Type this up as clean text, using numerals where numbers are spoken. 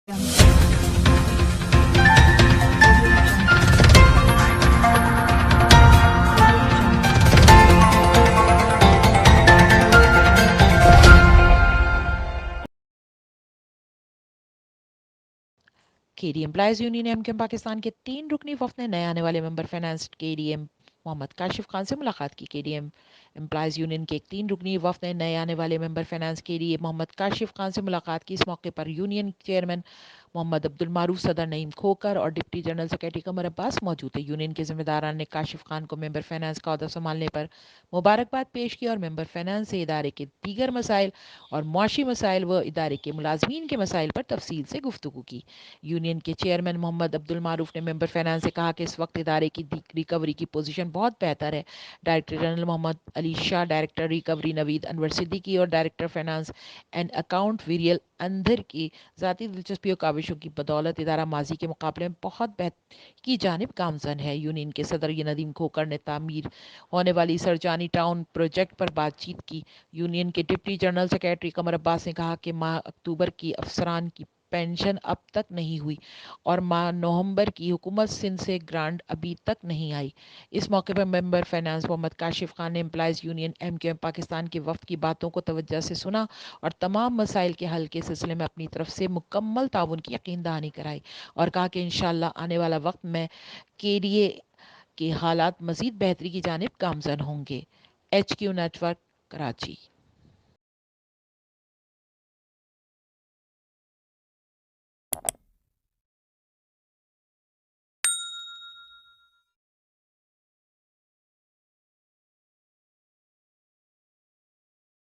KD employees union MKM Pakistan के 3 रुकनी वफद ने नए आने वाले member finance KDM Mohammad Kashif Khan से मुलाकात की। केडीएम एम्प्लॉयज यूनियन के एक 3 रुकनी वफद ने नए आने वाले member finance KDM Mohammad Kashif Khan से मुलाकात की। इस मौके पर यूनियन चेयरमैन मोहम्मद अब्दुल मारूफ, सदर नईम खोकर और deputy general secretary Qamar Abbas मौजूद थे। यूनियन के जिम्मेदारान ने काशिफ खान को मेंबर फाइनेंस का अहदा संभालने पर मुबारकबाद पेश की और मेंबर फाइनेंस से इदारे के दीगर मसाइल और मुआशी मसाइल व इदारे के मुलाजमीन के मसाइल पर तफसील से गुफ्तगू की। यूनियन के चेयरमैन मोहम्मद अब्दुल मारूफ ने मेंबर फाइनेंस से कहा कि इस वक्त इदारे की रिकवरी की पोजीशन बहुत बेहतर है। Director general Mohammad Ali Shah, director recovery Naveed Anwar Siddiqui और डायरेक्टर फाइनेंस एंड अकाउंट वीरियल अंधर की ज़ाती दिलचस्पी और काविशों की बदौलत इदारा माजी के मुकाबले में बहुत बेहतर की जानिब गामजन है। यूनियन के सदर नदीम खोकर ने तामीर होने वाली सरजानी टाउन प्रोजेक्ट पर बातचीत की। यूनियन के deputy general secretary Qamar Abbas ने कहा कि माह अक्टूबर की अफसरान की पेंशन अब तक नहीं हुई और माह नवंबर की हुकूमत सिंध से ग्रांट अभी तक नहीं आई। इस मौके पर मेंबर फाइनेंस मोहम्मद काशिफ खान ने एम्प्लॉयज़ यूनियन एमकेएम पाकिस्तान के वफद की बातों को तवज्जो से सुना और तमाम मसाइल के हल के सिलसिले में अपनी तरफ से मुकम्मल ताउन की यकीन दहानी कराई और कहा कि इंशाअल्लाह आने वाला वक्त में केडीए के हालात मजीद बेहतरी की जानिब गामजन होंगे। HQ network, Karachi.